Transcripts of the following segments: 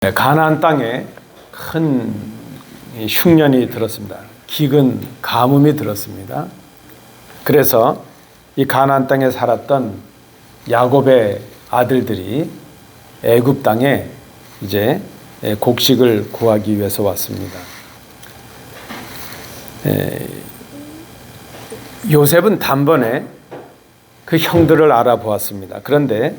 가나안 땅에 큰 흉년이 들었습니다. 기근 가뭄이 들었습니다. 그래서 이 가나안 땅에 살았던 야곱의 아들들이 애굽 땅에 이제 곡식을 구하기 위해서 왔습니다. 요셉은 단번에 그 형들을 알아보았습니다. 그런데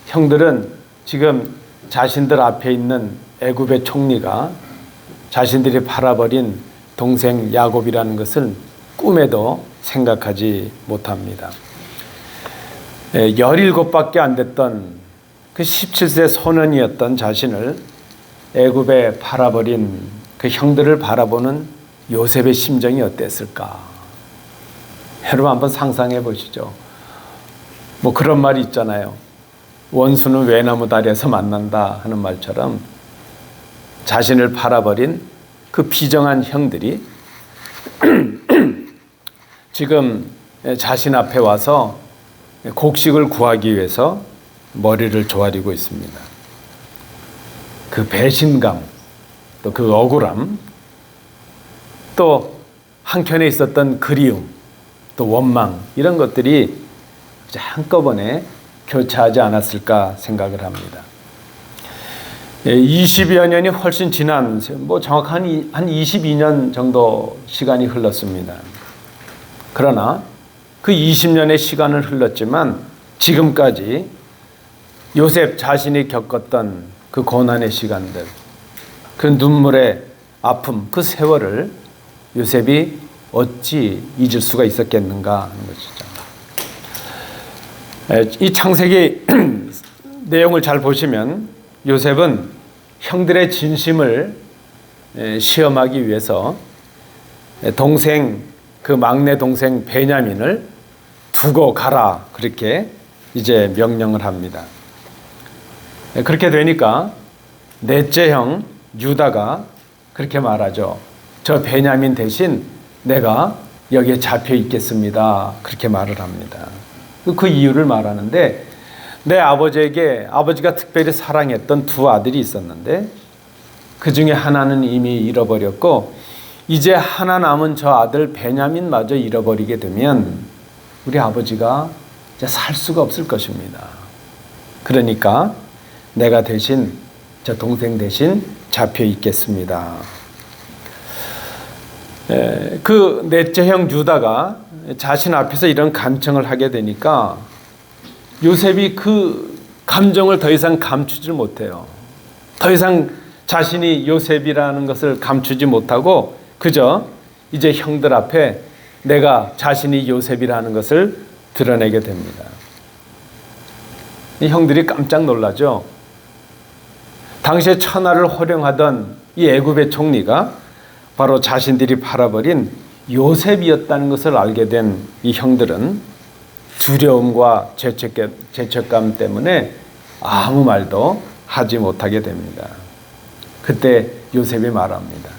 형들은 지금 자신들 앞에 있는 애굽의 총리가 자신들이 팔아버린 동생 야곱이라는 것을 꿈에도 생각하지 못합니다. 17밖에 안 됐던 그 17세 소년이었던 자신을 애굽에 팔아버린 그 형들을 바라보는 요셉의 심정이 어땠을까? 여러분 한번 상상해 보시죠. 뭐 그런 말이 있잖아요. 원수는 외나무 다리에서 만난다 하는 말처럼 자신을 팔아버린 그 비정한 형들이 지금 자신 앞에 와서 곡식을 구하기 위해서 머리를 조아리고 있습니다. 그 배신감, 또 그 억울함, 또 한켠에 있었던 그리움, 또 원망, 이런 것들이 한꺼번에 교차하지 않았을까 생각을 합니다. 20여 년이 훨씬 지난, 뭐 정확한 한 22년 정도 시간이 흘렀습니다. 그러나 그 20년의 시간을 흘렀지만 지금까지 요셉 자신이 겪었던 그 고난의 시간들, 그 눈물의 아픔, 그 세월을 요셉이 어찌 잊을 수가 있었겠는가 하는 것이죠. 이 창세기 내용을 잘 보시면 요셉은 형들의 진심을 시험하기 위해서 그 막내 동생 베냐민을 두고 가라, 그렇게 이제 명령을 합니다. 그렇게 되니까 넷째 형 유다가 그렇게 말하죠. 저 베냐민 대신 내가 여기에 잡혀 있겠습니다, 그렇게 말을 합니다. 그 이유를 말하는데, 내 아버지가 특별히 사랑했던 두 아들이 있었는데 그 중에 하나는 이미 잃어버렸고 이제 하나 남은 저 아들 베냐민마저 잃어버리게 되면 우리 아버지가 이제 살 수가 없을 것입니다. 그러니까 내가 대신, 저 동생 대신 잡혀 있겠습니다. 그 넷째 형 유다가 자신 앞에서 이런 간청을 하게 되니까 요셉이 그 감정을 더 이상 감추지 못해요. 더 이상 자신이 요셉이라는 것을 감추지 못하고 그저 이제 형들 앞에 내가 자신이 요셉이라는 것을 드러내게 됩니다. 이 형들이 깜짝 놀라죠. 당시에 천하를 호령하던 이 애굽의 총리가 바로 자신들이 팔아버린 요셉이었다는 것을 알게 된 이 형들은 두려움과 죄책감 때문에 아무 말도 하지 못하게 됩니다. 그때 요셉이 말합니다.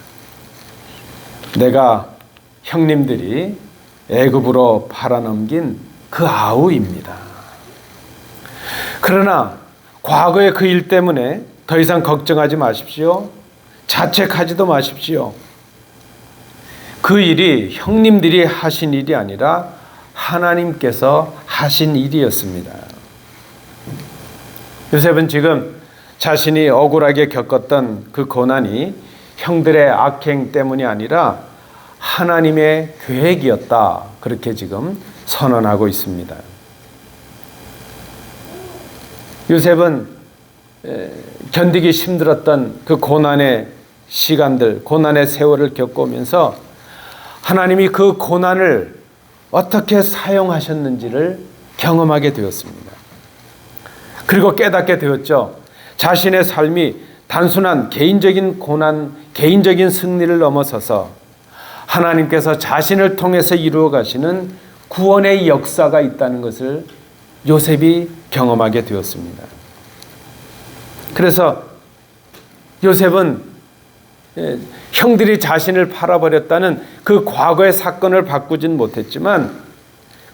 내가 형님들이 애굽으로 팔아넘긴 그 아우입니다. 그러나 과거의 그 일 때문에 더 이상 걱정하지 마십시오. 자책하지도 마십시오. 그 일이 형님들이 하신 일이 아니라 하나님께서 하신 일이었습니다. 요셉은 지금 자신이 억울하게 겪었던 그 고난이 형들의 악행 때문이 아니라 하나님의 계획이었다, 그렇게 지금 선언하고 있습니다. 요셉은 견디기 힘들었던 그 고난의 시간들, 고난의 세월을 겪으면서 하나님이 그 고난을 어떻게 사용하셨는지를 경험하게 되었습니다. 그리고 깨닫게 되었죠. 자신의 삶이 단순한 개인적인 고난, 개인적인 승리를 넘어서서 하나님께서 자신을 통해서 이루어 가시는 구원의 역사가 있다는 것을 요셉이 경험하게 되었습니다. 그래서 요셉은 형들이 자신을 팔아버렸다는 그 과거의 사건을 바꾸진 못했지만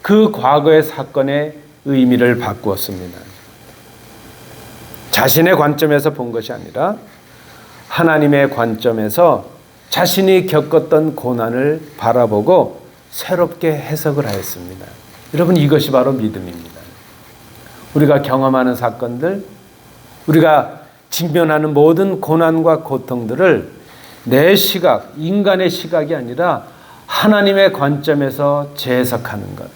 그 과거의 사건의 의미를 바꾸었습니다. 자신의 관점에서 본 것이 아니라 하나님의 관점에서 자신이 겪었던 고난을 바라보고 새롭게 해석을 하였습니다. 여러분, 이것이 바로 믿음입니다. 우리가 경험하는 사건들, 우리가 직면하는 모든 고난과 고통들을 내 시각, 인간의 시각이 아니라 하나님의 관점에서 재해석하는 것,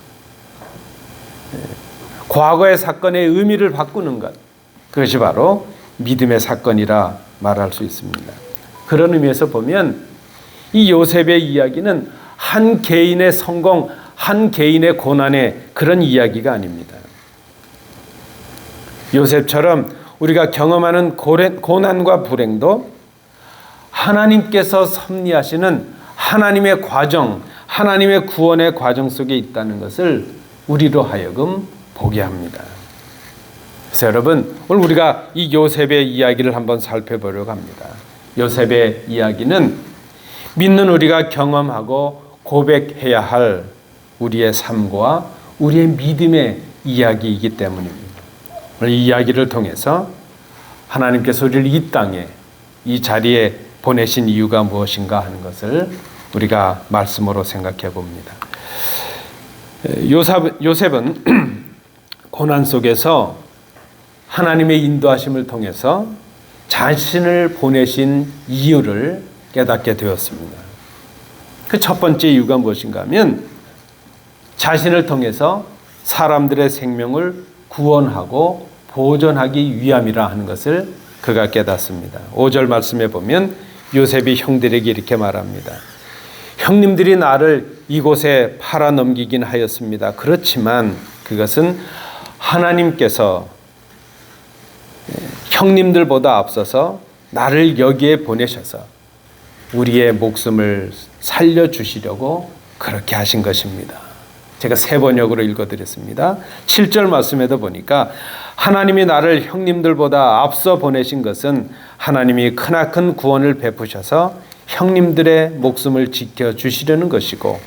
과거의 사건의 의미를 바꾸는 것, 그것이 바로 믿음의 사건이라 말할 수 있습니다. 그런 의미에서 보면 이 요셉의 이야기는 한 개인의 성공, 한 개인의 고난의 그런 이야기가 아닙니다. 요셉처럼 우리가 경험하는 고난과 불행도 하나님께서 섭리하시는 하나님의 과정, 하나님의 구원의 과정 속에 있다는 것을 우리로 하여금 보게 합니다. 그래서 여러분, 오늘 우리가 이 요셉의 이야기를 한번 살펴보려고 합니다. 요셉의 이야기는 믿는 우리가 경험하고 고백해야 할 우리의 삶과 우리의 믿음의 이야기이기 때문입니다. 오늘 이 이야기를 통해서 하나님께서 우리를 이 땅에, 이 자리에 보내신 이유가 무엇인가 하는 것을 우리가 말씀으로 생각해 봅니다. 요셉은 고난 속에서 하나님의 인도하심을 통해서 자신을 보내신 이유를 깨닫게 되었습니다. 그 첫 번째 이유가 무엇인가 하면 자신을 통해서 사람들의 생명을 구원하고 보존하기 위함이라 하는 것을 그가 깨닫습니다. 5절 말씀에 보면 요셉이 형들에게 이렇게 말합니다. 형님들이 나를 이곳에 팔아 넘기긴 하였습니다. 그렇지만 그것은 하나님께서 형님들보다 앞서서 나를 여기에 보내셔서 우리의 목숨을 살려주시려고 그렇게 하신 것입니다. 제가 세 번역으로 읽어드렸습니다. 7절 말씀에도 보니까 하나님이 나를 형님들보다 앞서 보내신 것은 하나님이 크나큰 구원을 베푸셔서 형님들의 목숨을 지켜주시려는 것이고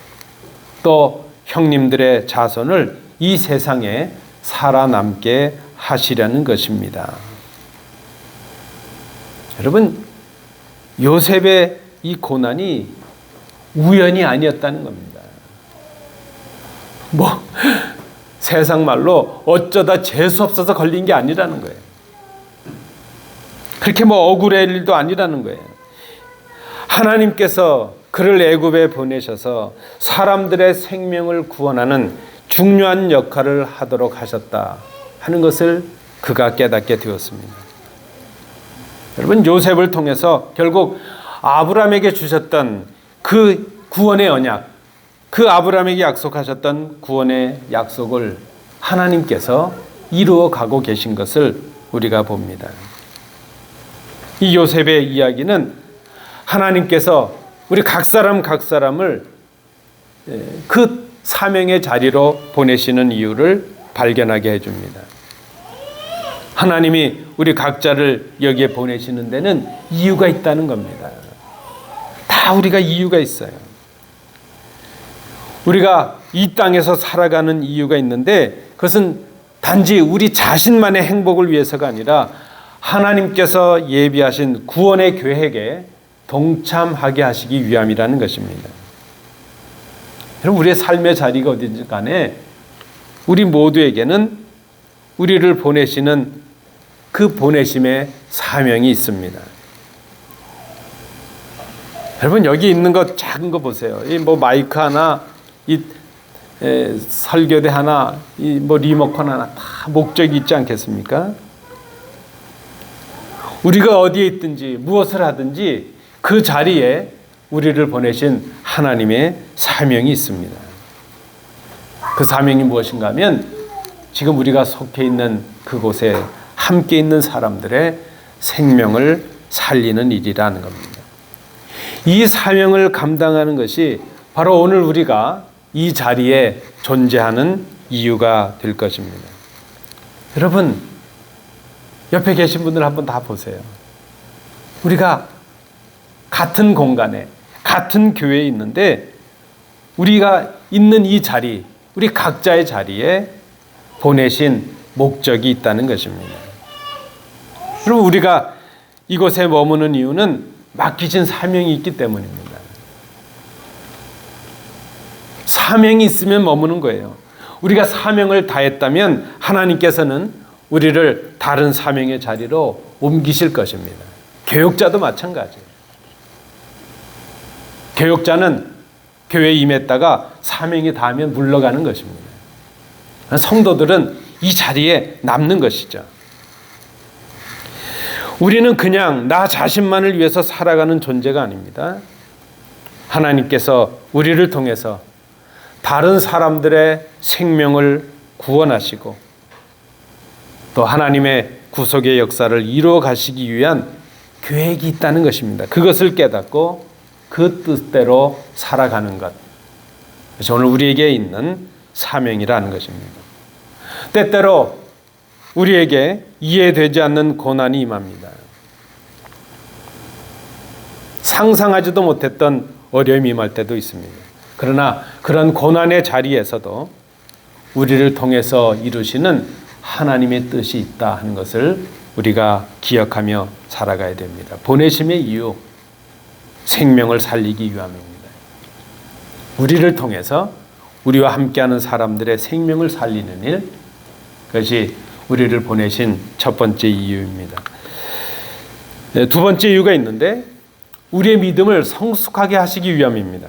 또 형님들의 자손을 이 세상에 살아남게 하시려는 것입니다. 여러분, 요셉의 이 고난이 우연이 아니었다는 겁니다. 세상 말로 어쩌다 재수 없어서 걸린 게 아니라는 거예요. 그렇게 억울할 일도 아니라는 거예요. 하나님께서 그를 애굽에 보내셔서 사람들의 생명을 구원하는 중요한 역할을 하도록 하셨다 하는 것을 그가 깨닫게 되었습니다. 여러분, 요셉을 통해서 결국 아브라함에게 주셨던 그 구원의 언약, 그 아브라함에게 약속하셨던 구원의 약속을 하나님께서 이루어 가고 계신 것을 우리가 봅니다. 이 요셉의 이야기는 하나님께서 우리 각 사람을 그 사명의 자리로 보내시는 이유를 발견하게 해줍니다. 하나님이 우리 각자를 여기에 보내시는 데는 이유가 있다는 겁니다. 다 우리가 이유가 있어요. 우리가 이 땅에서 살아가는 이유가 있는데 그것은 단지 우리 자신만의 행복을 위해서가 아니라 하나님께서 예비하신 구원의 계획에 동참하게 하시기 위함이라는 것입니다. 여러분, 우리의 삶의 자리가 어디든지 간에 우리 모두에게는 우리를 보내시는 그 보내심의 사명이 있습니다. 여러분, 여기 있는 것 작은 거 보세요. 이 마이크 하나, 이 설교대 하나, 이 리모컨 하나 다 목적이 있지 않겠습니까? 우리가 어디에 있든지 무엇을 하든지 그 자리에 우리를 보내신 하나님의 사명이 있습니다. 그 사명이 무엇인가 하면 지금 우리가 속해 있는 그곳에 함께 있는 사람들의 생명을 살리는 일이라는 겁니다. 이 사명을 감당하는 것이 바로 오늘 우리가 이 자리에 존재하는 이유가 될 것입니다. 여러분, 옆에 계신 분들 한번 다 보세요. 우리가 같은 공간에, 같은 교회에 있는데 우리가 있는 이 자리, 우리 각자의 자리에 보내신 목적이 있다는 것입니다. 그럼 우리가 이곳에 머무는 이유는 맡기신 사명이 있기 때문입니다. 사명이 있으면 머무는 거예요. 우리가 사명을 다했다면 하나님께서는 우리를 다른 사명의 자리로 옮기실 것입니다. 교역자도 마찬가지예요. 교역자는 교회에 임했다가 사명이 닿으면 물러가는 것입니다. 성도들은 이 자리에 남는 것이죠. 우리는 그냥 나 자신만을 위해서 살아가는 존재가 아닙니다. 하나님께서 우리를 통해서 다른 사람들의 생명을 구원하시고 또 하나님의 구속의 역사를 이루어 가시기 위한 계획이 있다는 것입니다. 그것을 깨닫고 그 뜻대로 살아가는 것. 그래서 오늘 우리에게 있는 사명이라는 것입니다. 때때로 우리에게 이해되지 않는 고난이 임합니다. 상상하지도 못했던 어려움이 임할 때도 있습니다. 그러나 그런 고난의 자리에서도 우리를 통해서 이루시는 하나님의 뜻이 있다 하는 것을 우리가 기억하며 살아가야 됩니다. 보내심의 이유, 생명을 살리기 위함입니다. 우리를 통해서 우리와 함께하는 사람들의 생명을 살리는 일, 그것이 우리를 보내신 첫 번째 이유입니다. 두 번째 이유가 있는데 우리의 믿음을 성숙하게 하시기 위함입니다.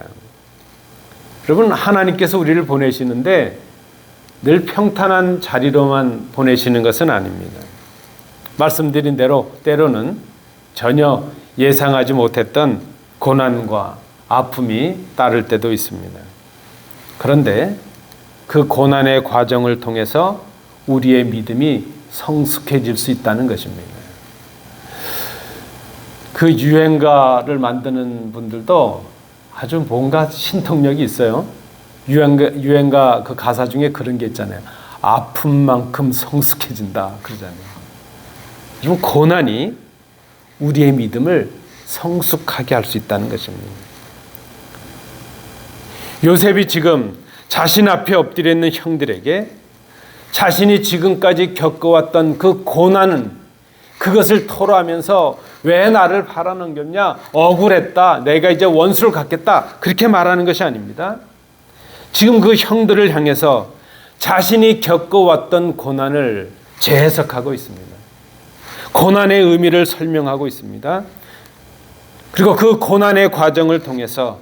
여러분, 하나님께서 우리를 보내시는데 늘 평탄한 자리로만 보내시는 것은 아닙니다. 말씀드린 대로 때로는 전혀 예상하지 못했던 고난과 아픔이 따를 때도 있습니다. 그런데 그 고난의 과정을 통해서 우리의 믿음이 성숙해질 수 있다는 것입니다. 그 유행가를 만드는 분들도 아주 뭔가 신통력이 있어요. 유행가 그 가사 중에 그런 게 있잖아요. 아픈 만큼 성숙해진다 그러잖아요. 좀 고난이 우리의 믿음을 성숙하게 할 수 있다는 것입니다. 요셉이 지금 자신 앞에 엎드려 있는 형들에게 자신이 지금까지 겪어왔던 그 고난은 그것을 토로하면서 왜 나를 팔아넘겼냐? 억울했다. 내가 이제 원수를 갚겠다. 그렇게 말하는 것이 아닙니다. 지금 그 형들을 향해서 자신이 겪어왔던 고난을 재해석하고 있습니다. 고난의 의미를 설명하고 있습니다. 그리고 그 고난의 과정을 통해서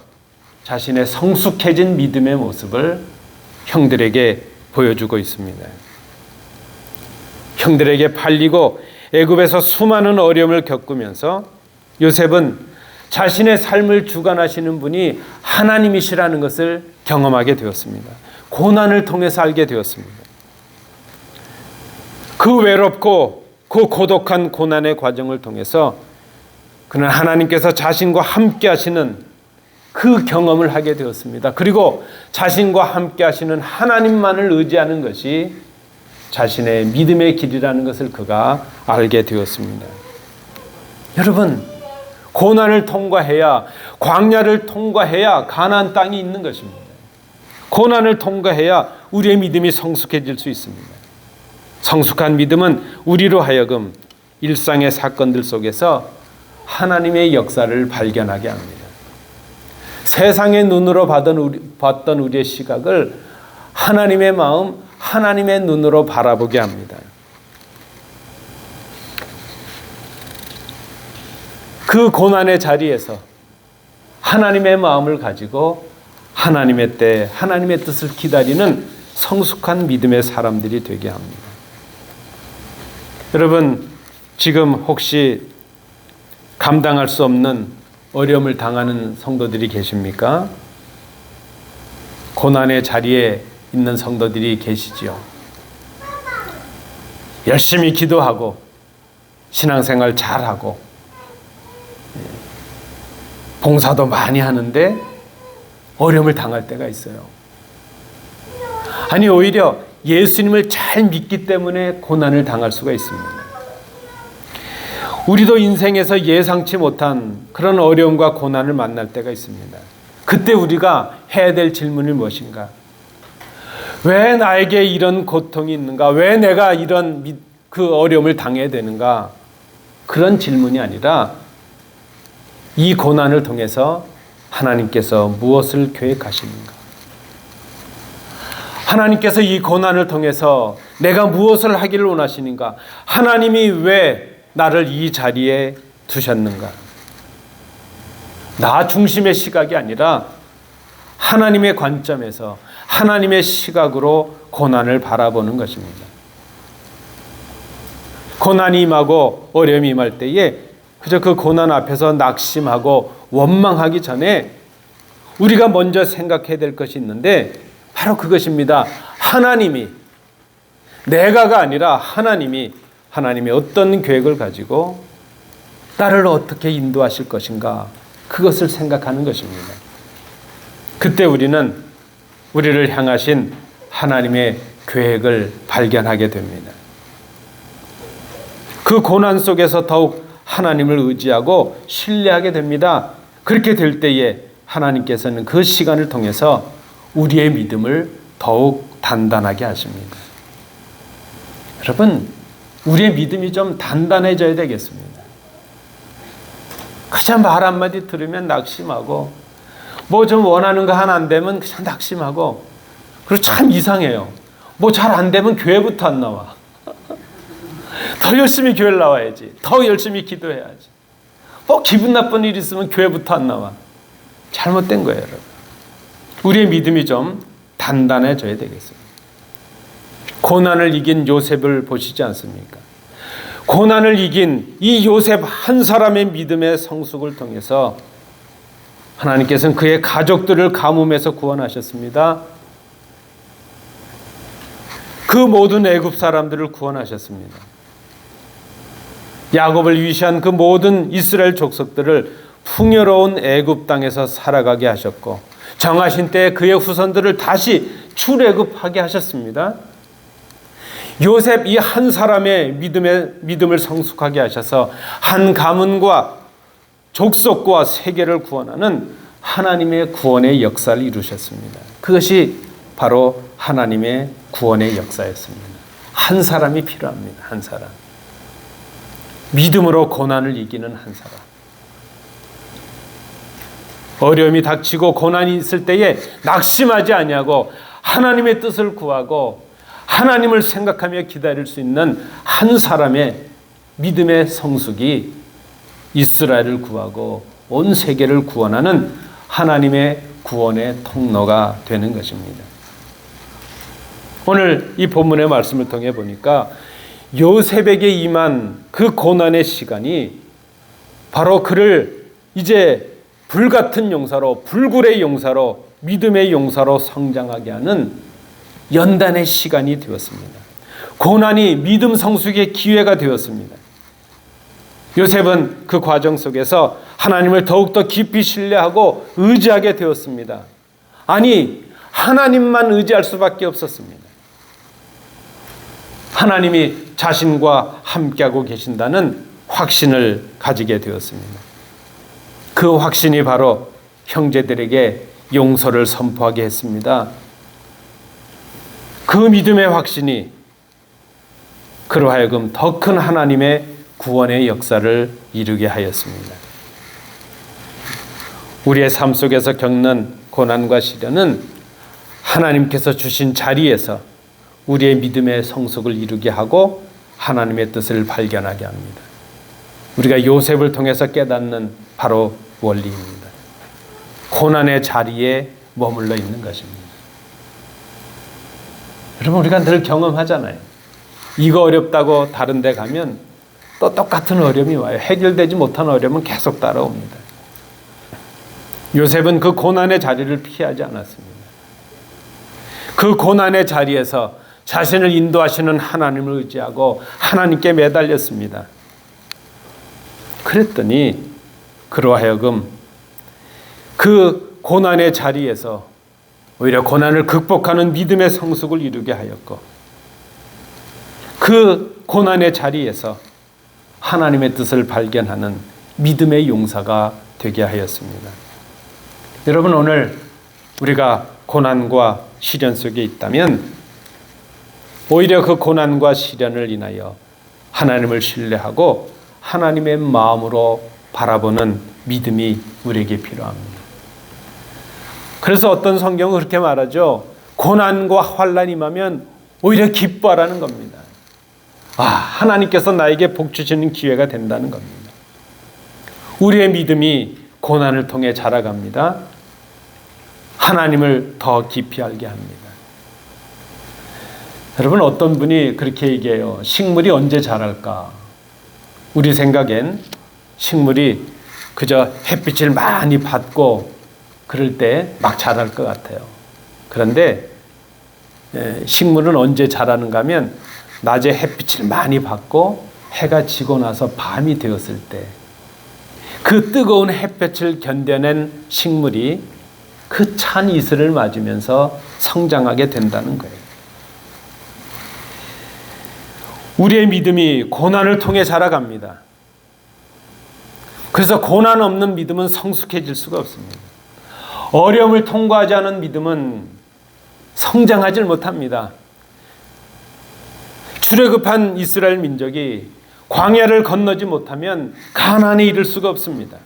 자신의 성숙해진 믿음의 모습을 형들에게 보여주고 있습니다. 형들에게 팔리고 애굽에서 수많은 어려움을 겪으면서 요셉은 자신의 삶을 주관하시는 분이 하나님이시라는 것을 경험하게 되었습니다. 고난을 통해서 알게 되었습니다. 그 외롭고 그 고독한 고난의 과정을 통해서 그는 하나님께서 자신과 함께 하시는 그 경험을 하게 되었습니다. 그리고 자신과 함께 하시는 하나님만을 의지하는 것이 자신의 믿음의 길이라는 것을 그가 알게 되었습니다. 여러분, 고난을 통과해야, 광야를 통과해야 가나안 땅이 있는 것입니다. 고난을 통과해야 우리의 믿음이 성숙해질 수 있습니다. 성숙한 믿음은 우리로 하여금 일상의 사건들 속에서 하나님의 역사를 발견하게 합니다. 세상의 눈으로 봤던 우리의 시각을 하나님의 마음, 하나님의 눈으로 바라보게 합니다. 그 고난의 자리에서 하나님의 마음을 가지고 하나님의 때, 하나님의 뜻을 기다리는 성숙한 믿음의 사람들이 되게 합니다. 여러분, 지금 혹시 감당할 수 없는 어려움을 당하는 성도들이 계십니까? 고난의 자리에 있는 성도들이 계시지요. 열심히 기도하고 신앙생활 잘하고 봉사도 많이 하는데 어려움을 당할 때가 있어요. 아니, 오히려 예수님을 잘 믿기 때문에 고난을 당할 수가 있습니다. 우리도 인생에서 예상치 못한 그런 어려움과 고난을 만날 때가 있습니다. 그때 우리가 해야 될 질문이 무엇인가? 왜 나에게 이런 고통이 있는가? 왜 내가 이런 그 어려움을 당해야 되는가? 그런 질문이 아니라 이 고난을 통해서 하나님께서 무엇을 계획하시는가? 하나님께서 이 고난을 통해서 내가 무엇을 하기를 원하시는가? 하나님이 왜 나를 이 자리에 두셨는가? 나 중심의 시각이 아니라 하나님의 관점에서 하나님의 시각으로 고난을 바라보는 것입니다. 고난이 임하고 어려움이 임할 때에 그저 그 고난 앞에서 낙심하고 원망하기 전에 우리가 먼저 생각해야 될 것이 있는데 바로 그것입니다. 하나님이, 내가가 아니라 하나님이 하나님의 어떤 계획을 가지고 나를 어떻게 인도하실 것인가, 그것을 생각하는 것입니다. 그때 우리는 우리를 향하신 하나님의 계획을 발견하게 됩니다. 그 고난 속에서 더욱 하나님을 의지하고 신뢰하게 됩니다. 그렇게 될 때에 하나님께서는 그 시간을 통해서 우리의 믿음을 더욱 단단하게 하십니다. 여러분, 우리의 믿음이 좀 단단해져야 되겠습니다. 그냥 말 한마디 들으면 낙심하고 뭐 좀 원하는 거 하나 안 되면 그냥 낙심하고, 그리고 참 이상해요. 뭐 잘 안 되면 교회부터 안 나와. 더 열심히 교회를 나와야지. 더 열심히 기도해야지. 뭐 기분 나쁜 일 있으면 교회부터 안 나와. 잘못된 거예요, 여러분. 우리의 믿음이 좀 단단해져야 되겠습니다. 고난을 이긴 요셉을 보시지 않습니까? 고난을 이긴 이 요셉 한 사람의 믿음의 성숙을 통해서 하나님께서는 그의 가족들을 가뭄에서 구원하셨습니다. 그 모든 애굽 사람들을 구원하셨습니다. 야곱을 위시한 그 모든 이스라엘 족속들을 풍요로운 애굽 땅에서 살아가게 하셨고, 정하신 때에 그의 후손들을 다시 출애굽하게 하셨습니다. 요셉 이 한 사람의 믿음을 성숙하게 하셔서 한 가문과 족속과 세계를 구원하는 하나님의 구원의 역사를 이루셨습니다. 그것이 바로 하나님의 구원의 역사였습니다. 한 사람이 필요합니다. 한 사람. 믿음으로 고난을 이기는 한 사람. 어려움이 닥치고 고난이 있을 때에 낙심하지 아니하고 하나님의 뜻을 구하고 하나님을 생각하며 기다릴 수 있는 한 사람의 믿음의 성숙이 이스라엘을 구하고 온 세계를 구원하는 하나님의 구원의 통로가 되는 것입니다. 오늘 이 본문의 말씀을 통해 보니까 요셉에게 임한 그 고난의 시간이 바로 그를 이제 불같은 용사로, 불굴의 용사로, 믿음의 용사로 성장하게 하는 연단의 시간이 되었습니다. 고난이 믿음 성숙의 기회가 되었습니다. 요셉은 그 과정 속에서 하나님을 더욱더 깊이 신뢰하고 의지하게 되었습니다. 아니, 하나님만 의지할 수밖에 없었습니다. 하나님이 자신과 함께하고 계신다는 확신을 가지게 되었습니다. 그 확신이 바로 형제들에게 용서를 선포하게 했습니다. 그 믿음의 확신이 그로 하여금 더 큰 하나님의 구원의 역사를 이루게 하였습니다. 우리의 삶 속에서 겪는 고난과 시련은 하나님께서 주신 자리에서 우리의 믿음의 성숙을 이루게 하고 하나님의 뜻을 발견하게 합니다. 우리가 요셉을 통해서 깨닫는 바로 원리입니다. 고난의 자리에 머물러 있는 것입니다. 여러분, 우리가 늘 경험하잖아요. 이거 어렵다고 다른 데 가면 또 똑같은 어려움이 와요. 해결되지 못한 어려움은 계속 따라옵니다. 요셉은 그 고난의 자리를 피하지 않았습니다. 그 고난의 자리에서 자신을 인도하시는 하나님을 의지하고 하나님께 매달렸습니다. 그랬더니 그로 하여금 그 고난의 자리에서 오히려 고난을 극복하는 믿음의 성숙을 이루게 하였고, 그 고난의 자리에서 하나님의 뜻을 발견하는 믿음의 용사가 되게 하였습니다. 여러분, 오늘 우리가 고난과 시련 속에 있다면 오히려 그 고난과 시련을 인하여 하나님을 신뢰하고 하나님의 마음으로 바라보는 믿음이 우리에게 필요합니다. 그래서 어떤 성경은 그렇게 말하죠. 고난과 환난이 임하면 오히려 기뻐하라는 겁니다. 하나님께서 나에게 복 주시는 기회가 된다는 겁니다. 우리의 믿음이 고난을 통해 자라갑니다. 하나님을 더 깊이 알게 합니다. 여러분, 어떤 분이 그렇게 얘기해요. 식물이 언제 자랄까? 우리 생각엔 식물이 그저 햇빛을 많이 받고 그럴 때 막 자랄 것 같아요. 그런데 식물은 언제 자라는가 하면 낮에 햇빛을 많이 받고 해가 지고 나서 밤이 되었을 때 그 뜨거운 햇볕을 견뎌낸 식물이 그 찬 이슬을 맞으면서 성장하게 된다는 거예요. 우리의 믿음이 고난을 통해 자라갑니다. 그래서 고난 없는 믿음은 성숙해질 수가 없습니다. 어려움을 통과하지 않은 믿음은 성장하지 못합니다. 출애굽한 이스라엘 민족이 광야를 건너지 못하면 가나안에 이를 수가 없습니다.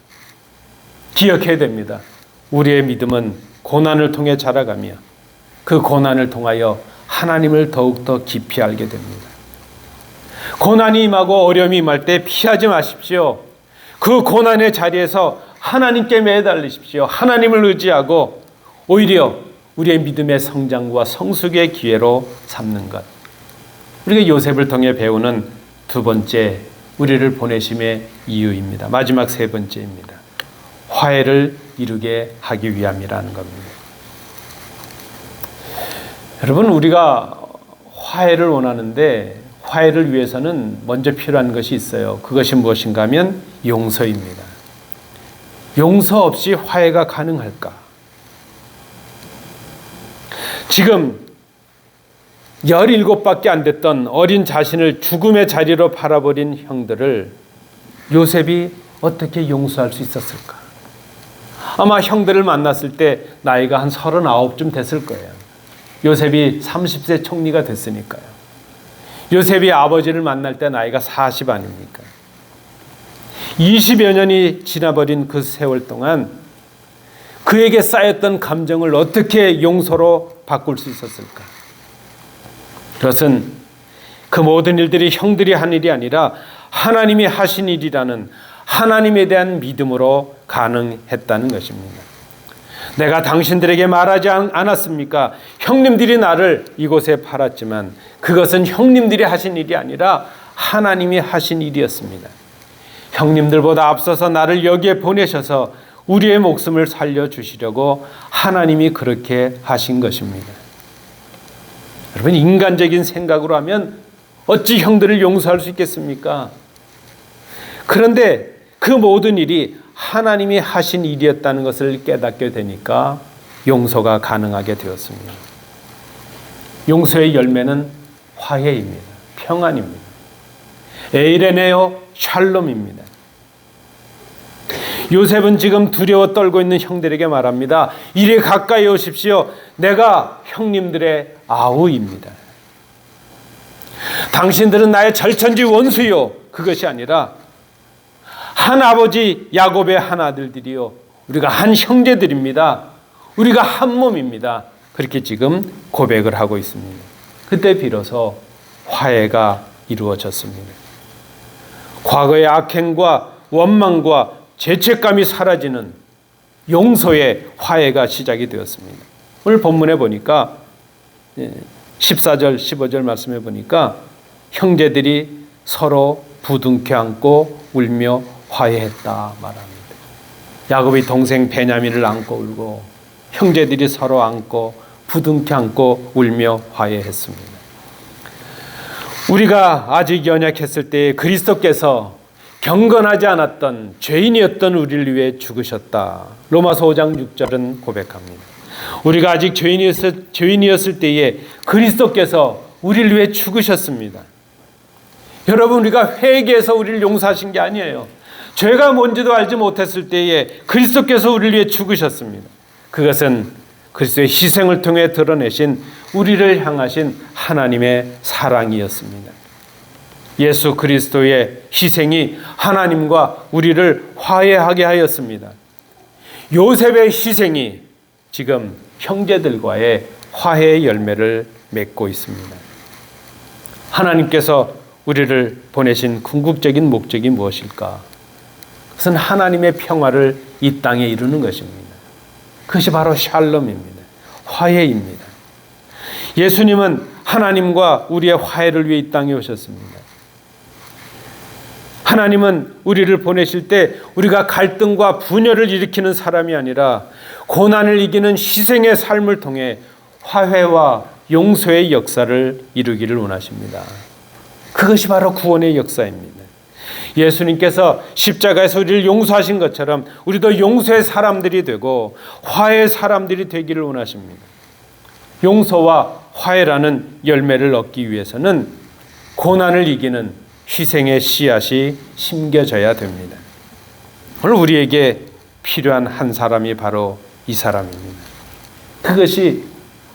기억해야 됩니다. 우리의 믿음은 고난을 통해 자라가며 그 고난을 통하여 하나님을 더욱더 깊이 알게 됩니다. 고난이 임하고 어려움이 임할 때 피하지 마십시오. 그 고난의 자리에서 하나님께 매달리십시오. 하나님을 의지하고 오히려 우리의 믿음의 성장과 성숙의 기회로 삼는 것. 우리가 요셉을 통해 배우는 두 번째 우리를 보내심의 이유입니다. 마지막 세 번째입니다. 화해를 이루게 하기 위함이라는 겁니다. 여러분, 우리가 화해를 원하는데 화해를 위해서는 먼저 필요한 것이 있어요. 그것이 무엇인가 하면 용서입니다. 용서 없이 화해가 가능할까? 지금 17밖에 안 됐던 어린 자신을 죽음의 자리로 팔아버린 형들을 요셉이 어떻게 용서할 수 있었을까? 아마 형들을 만났을 때 나이가 한 39쯤 됐을 거예요. 요셉이 30세 총리가 됐으니까요. 요셉이 아버지를 만날 때 나이가 40 아닙니까? 20여 년이 지나버린 그 세월 동안 그에게 쌓였던 감정을 어떻게 용서로 바꿀 수 있었을까? 그것은 그 모든 일들이 형들이 한 일이 아니라 하나님이 하신 일이라는 하나님에 대한 믿음으로 가능했다는 것입니다. 내가 당신들에게 말하지 않았습니까? 형님들이 나를 이곳에 팔았지만 그것은 형님들이 하신 일이 아니라 하나님이 하신 일이었습니다. 형님들보다 앞서서 나를 여기에 보내셔서 우리의 목숨을 살려주시려고 하나님이 그렇게 하신 것입니다. 여러분, 인간적인 생각으로 하면 어찌 형들을 용서할 수 있겠습니까? 그런데 그 모든 일이 하나님이 하신 일이었다는 것을 깨닫게 되니까 용서가 가능하게 되었습니다. 용서의 열매는 화해입니다. 평안입니다. 에이레네오 샬롬입니다. 요셉은 지금 두려워 떨고 있는 형들에게 말합니다. 이리 가까이 오십시오. 내가 형님들의 아우입니다. 당신들은 나의 절천지 원수요. 그것이 아니라 한 아버지 야곱의 한 아들들이요. 우리가 한 형제들입니다. 우리가 한 몸입니다. 그렇게 지금 고백을 하고 있습니다. 그때 비로소 화해가 이루어졌습니다. 과거의 악행과 원망과 죄책감이 사라지는 용서의 화해가 시작이 되었습니다. 오늘 본문에 보니까 14절, 15절 말씀해 보니까 형제들이 서로 부둥켜 안고 울며 화해했다 말합니다. 야곱이 동생 베냐민을 안고 울고 형제들이 서로 안고 부둥켜 안고 울며 화해했습니다. 우리가 아직 연약했을 때 그리스도께서 경건하지 않았던 죄인이었던 우리를 위해 죽으셨다. 로마서 5장 6절은 고백합니다. 우리가 아직 죄인이었을 때에 그리스도께서 우리를 위해 죽으셨습니다. 여러분, 우리가 회개해서 우리를 용서하신 게 아니에요. 죄가 뭔지도 알지 못했을 때에 그리스도께서 우리를 위해 죽으셨습니다. 그것은 그리스도의 희생을 통해 드러내신 우리를 향하신 하나님의 사랑이었습니다. 예수 그리스도의 희생이 하나님과 우리를 화해하게 하였습니다. 요셉의 희생이 지금 형제들과의 화해의 열매를 맺고 있습니다. 하나님께서 우리를 보내신 궁극적인 목적이 무엇일까? 그것은 하나님의 평화를 이 땅에 이루는 것입니다. 그것이 바로 샬롬입니다. 화해입니다. 예수님은 하나님과 우리의 화해를 위해 이 땅에 오셨습니다. 하나님은 우리를 보내실 때 우리가 갈등과 분열을 일으키는 사람이 아니라 고난을 이기는 희생의 삶을 통해 화해와 용서의 역사를 이루기를 원하십니다. 그것이 바로 구원의 역사입니다. 예수님께서 십자가에서 우리를 용서하신 것처럼 우리도 용서의 사람들이 되고 화해의 사람들이 되기를 원하십니다. 용서와 화해라는 열매를 얻기 위해서는 고난을 이기는 희생의 씨앗이 심겨져야 됩니다. 오늘 우리에게 필요한 한 사람이 바로 이 사람입니다. 그것이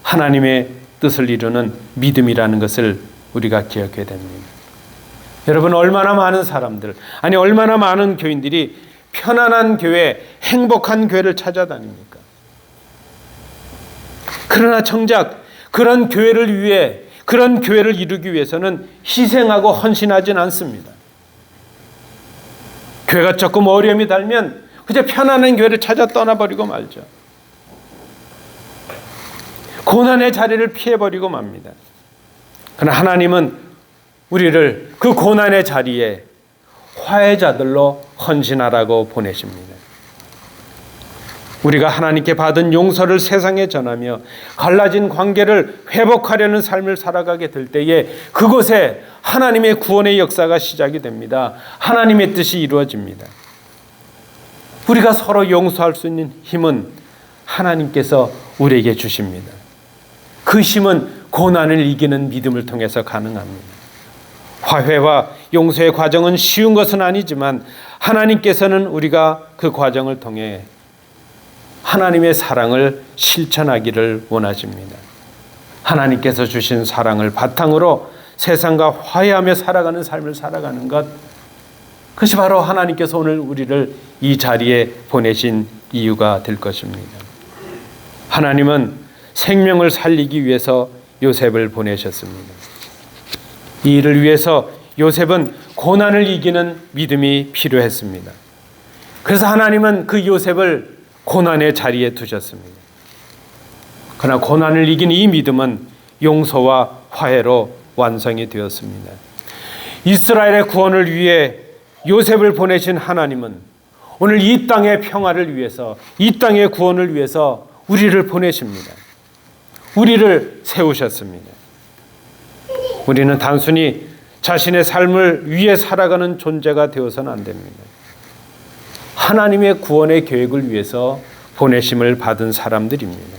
하나님의 뜻을 이루는 믿음이라는 것을 우리가 기억해야 됩니다. 여러분, 얼마나 많은 사람들, 아니 얼마나 많은 교인들이 편안한 교회, 행복한 교회를 찾아다닙니까? 그러나 정작 그런 교회를 위해, 그런 교회를 이루기 위해서는 희생하고 헌신하진 않습니다. 교회가 조금 어려움이 닿으면 그저 편안한 교회를 찾아 떠나버리고 말죠. 고난의 자리를 피해버리고 맙니다. 그러나 하나님은 우리를 그 고난의 자리에 화해자들로 헌신하라고 보내십니다. 우리가 하나님께 받은 용서를 세상에 전하며 갈라진 관계를 회복하려는 삶을 살아가게 될 때에 그곳에 하나님의 구원의 역사가 시작이 됩니다. 하나님의 뜻이 이루어집니다. 우리가 서로 용서할 수 있는 힘은 하나님께서 우리에게 주십니다. 그 힘은 고난을 이기는 믿음을 통해서 가능합니다. 화해와 용서의 과정은 쉬운 것은 아니지만 하나님께서는 우리가 그 과정을 통해 하나님의 사랑을 실천하기를 원하십니다. 하나님께서 주신 사랑을 바탕으로 세상과 화해하며 살아가는 삶을 살아가는 것, 그것이 바로 하나님께서 오늘 우리를 이 자리에 보내신 이유가 될 것입니다. 하나님은 생명을 살리기 위해서 요셉을 보내셨습니다. 이 일을 위해서 요셉은 고난을 이기는 믿음이 필요했습니다. 그래서 하나님은 그 요셉을 고난의 자리에 두셨습니다. 그러나 고난을 이긴 이 믿음은 용서와 화해로 완성이 되었습니다. 이스라엘의 구원을 위해 요셉을 보내신 하나님은 오늘 이 땅의 평화를 위해서, 이 땅의 구원을 위해서 우리를 보내십니다. 우리를 세우셨습니다. 우리는 단순히 자신의 삶을 위해 살아가는 존재가 되어서는 안 됩니다. 하나님의 구원의 계획을 위해서 보내심을 받은 사람들입니다.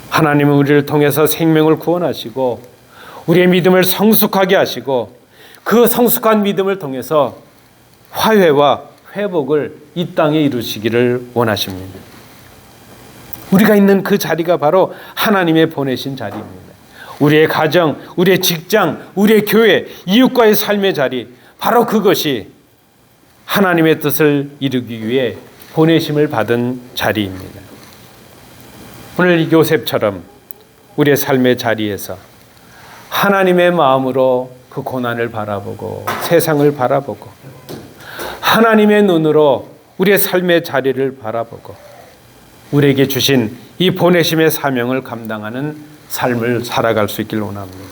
하나님은 우리를 통해서 생명을 구원하시고 우리의 믿음을 성숙하게 하시고 그 성숙한 믿음을 통해서 화해와 회복을 이 땅에 이루시기를 원하십니다. 우리가 있는 그 자리가 바로 하나님의 보내신 자리입니다. 우리의 가정, 우리의 직장, 우리의 교회, 이웃과의 삶의 자리, 바로 그것이 하나님의 뜻을 이루기 위해 보내심을 받은 자리입니다. 오늘 요셉처럼 우리의 삶의 자리에서 하나님의 마음으로 그 고난을 바라보고 세상을 바라보고 하나님의 눈으로 우리의 삶의 자리를 바라보고 우리에게 주신 이 보내심의 사명을 감당하는 삶을 살아갈 수 있기를 원합니다.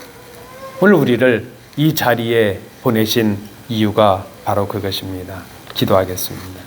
오늘 우리를 이 자리에 보내신 이유가 바로 그것입니다. 기도하겠습니다.